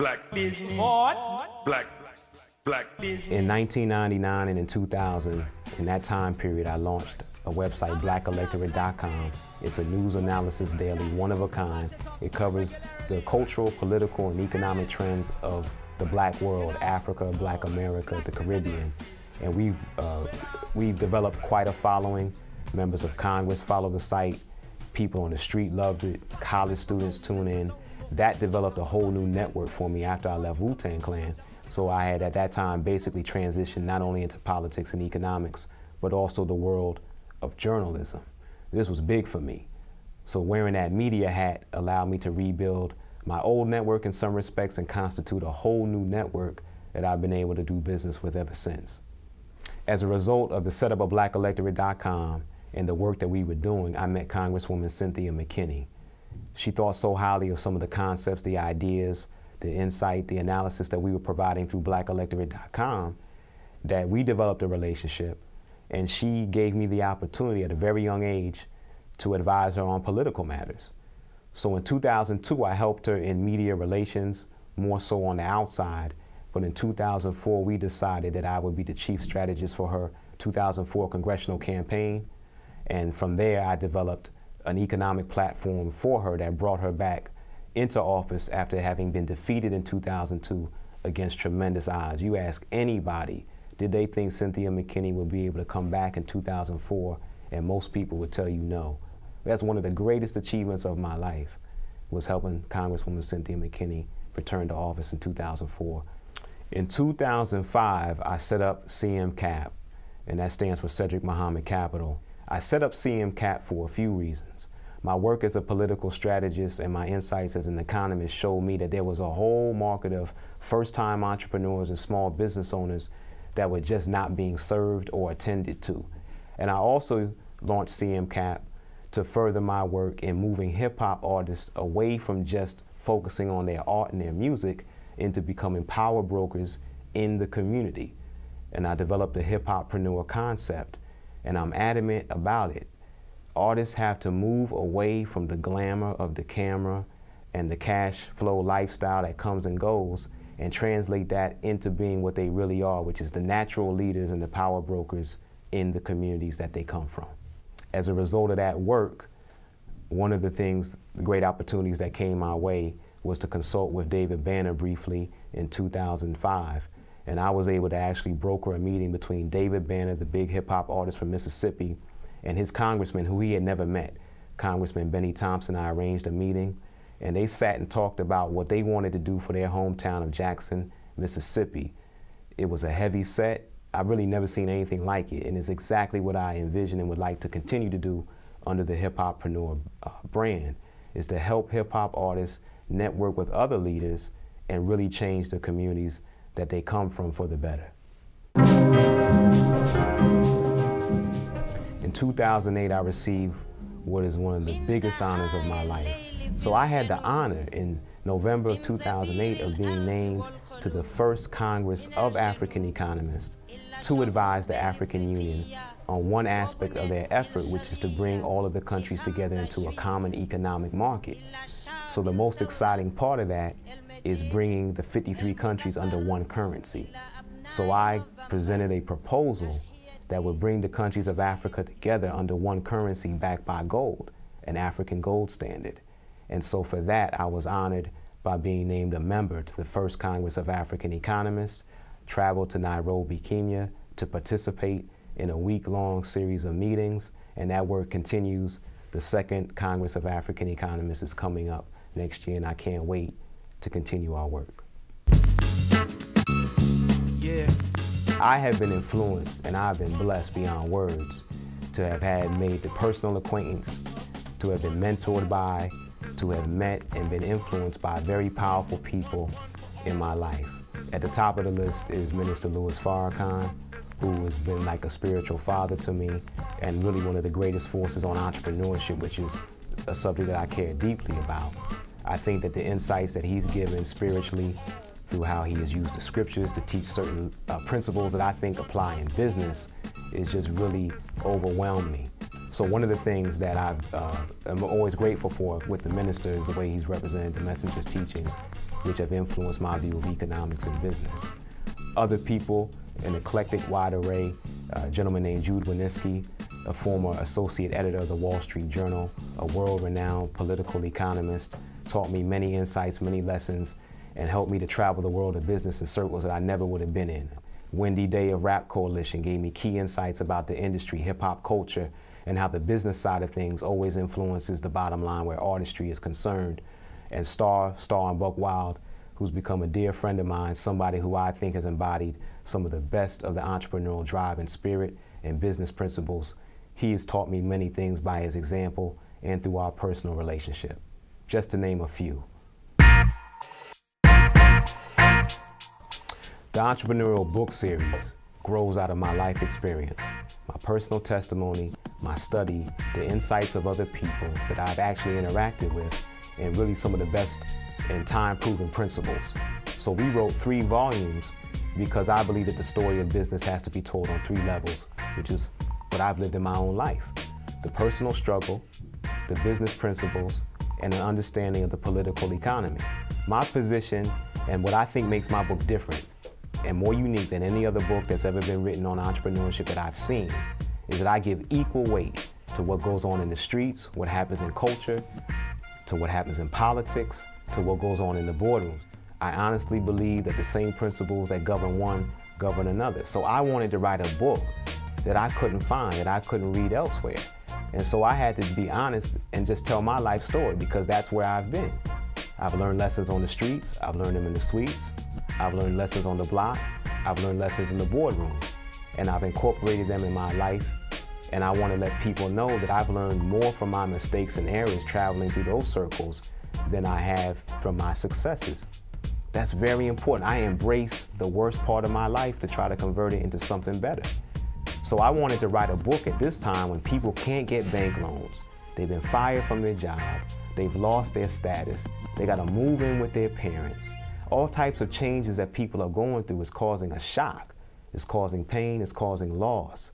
Black business. Black business. In 1999 and in 2000, in that time period, I launched a website, BlackElectorate.com. It's a news analysis daily, one of a kind. It covers the cultural, political, and economic trends of the black world, Africa, Black America, the Caribbean. And we've developed quite a following. Members of Congress follow the site. People on the street loved it. College students tune in. That developed a whole new network for me after I left Wu-Tang Clan. So I had at that time basically transitioned not only into politics and economics, but also the world of journalism. This was big for me. So wearing that media hat allowed me to rebuild my old network in some respects and constitute a whole new network that I've been able to do business with ever since. As a result of the setup of BlackElectorate.com and the work that we were doing, I met Congresswoman Cynthia McKinney. She thought so highly of some of the concepts, the ideas, the insight, the analysis that we were providing through BlackElectorate.com that we developed a relationship, and she gave me the opportunity at a very young age to advise her on political matters. So in 2002, I helped her in media relations, more so on the outside, but in 2004, we decided that I would be the chief strategist for her 2004 congressional campaign, and from there, I developed an economic platform for her that brought her back into office after having been defeated in 2002 against tremendous odds. You ask anybody, did they think Cynthia McKinney would be able to come back in 2004? And most people would tell you no. That's one of the greatest achievements of my life, was helping Congresswoman Cynthia McKinney return to office in 2004. In 2005, I set up CMCAP, and that stands for Cedric Muhammad Capital. I set up CMCAP for a few reasons. My work as a political strategist and my insights as an economist showed me that there was a whole market of first-time entrepreneurs and small business owners that were just not being served or attended to. And I also launched CMCAP to further my work in moving hip-hop artists away from just focusing on their art and their music into becoming power brokers in the community. And I developed the hip-hoppreneur concept, and I'm adamant about it. Artists have to move away from the glamour of the camera and the cash flow lifestyle that comes and goes and translate that into being what they really are, which is the natural leaders and the power brokers in the communities that they come from. As a result of that work, one of the great opportunities that came my way was to consult with David Banner briefly in 2005. And I was able to actually broker a meeting between David Banner, the big hip hop artist from Mississippi, and his congressman, who he had never met. Congressman Benny Thompson. I arranged a meeting, and they sat and talked about what they wanted to do for their hometown of Jackson, Mississippi. It was a heavy set. I've really never seen anything like it, and it's exactly what I envision and would like to continue to do under the hip-hoppreneur brand, is to help hip-hop artists network with other leaders and really change the communities that they come from for the better. In 2008, I received what is one of the biggest honors of my life. So I had the honor in November of 2008 of being named to the first Congress of African Economists to advise the African Union on one aspect of their effort, which is to bring all of the countries together into a common economic market. So the most exciting part of that is bringing the 53 countries under one currency. So I presented a proposal that would bring the countries of Africa together under one currency backed by gold, an African gold standard. And so for that, I was honored by being named a member to the first Congress of African Economists, traveled to Nairobi, Kenya to participate in a week-long series of meetings, and that work continues. The second Congress of African Economists is coming up next year, and I can't wait to continue our work. Yeah. I have been influenced and I've been blessed beyond words to have made the personal acquaintance, to have been mentored by, to have met and been influenced by very powerful people in my life. At the top of the list is Minister Louis Farrakhan, who has been like a spiritual father to me and really one of the greatest forces on entrepreneurship, which is a subject that I care deeply about. I think that the insights that he's given spiritually through how he has used the scriptures to teach certain principles that I think apply in business is just really overwhelmed me. So one of the things that I'm always grateful for with the minister is the way he's represented the messenger's teachings which have influenced my view of economics and business. Other people, an eclectic wide array, a gentleman named Jude Wanniski, a former associate editor of the Wall Street Journal, a world-renowned political economist, taught me many insights, many lessons, and helped me to travel the world of business in circles that I never would have been in. Wendy Day of Rap Coalition gave me key insights about the industry, hip-hop culture, and how the business side of things always influences the bottom line where artistry is concerned. And Star and Buck Wild, who's become a dear friend of mine, somebody who I think has embodied some of the best of the entrepreneurial drive and spirit and business principles. He has taught me many things by his example and through our personal relationship, just to name a few. The entrepreneurial book series grows out of my life experience, my personal testimony, my study, the insights of other people that I've actually interacted with, and really some of the best and time-proven principles. So we wrote 3 volumes because I believe that the story of business has to be told on 3 levels, which is what I've lived in my own life. The personal struggle, the business principles, and an understanding of the political economy. My position and what I think makes my book different and more unique than any other book that's ever been written on entrepreneurship that I've seen is that I give equal weight to what goes on in the streets, what happens in culture, to what happens in politics, to what goes on in the boardrooms. I honestly believe that the same principles that govern one govern another. So I wanted to write a book that I couldn't find, that I couldn't read elsewhere. And so I had to be honest and just tell my life story because that's where I've been. I've learned lessons on the streets, I've learned them in the suites, I've learned lessons on the block, I've learned lessons in the boardroom, and I've incorporated them in my life. And I want to let people know that I've learned more from my mistakes and errors traveling through those circles than I have from my successes. That's very important. I embrace the worst part of my life to try to convert it into something better. So I wanted to write a book at this time when people can't get bank loans. They've been fired from their job. They've lost their status. They got to move in with their parents. All types of changes that people are going through is causing a shock. It's causing pain. It's causing loss.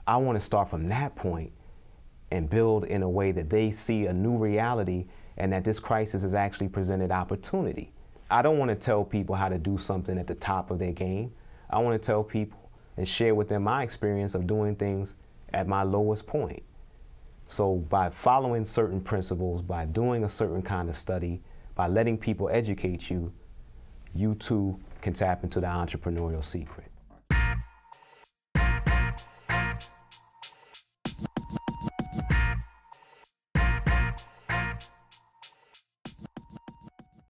I want to start from that point and build in a way that they see a new reality and that this crisis has actually presented opportunity. I don't want to tell people how to do something at the top of their game. I want to tell people and share with them my experience of doing things at my lowest point. So by following certain principles, by doing a certain kind of study, by letting people educate you, you too can tap into the entrepreneurial secret.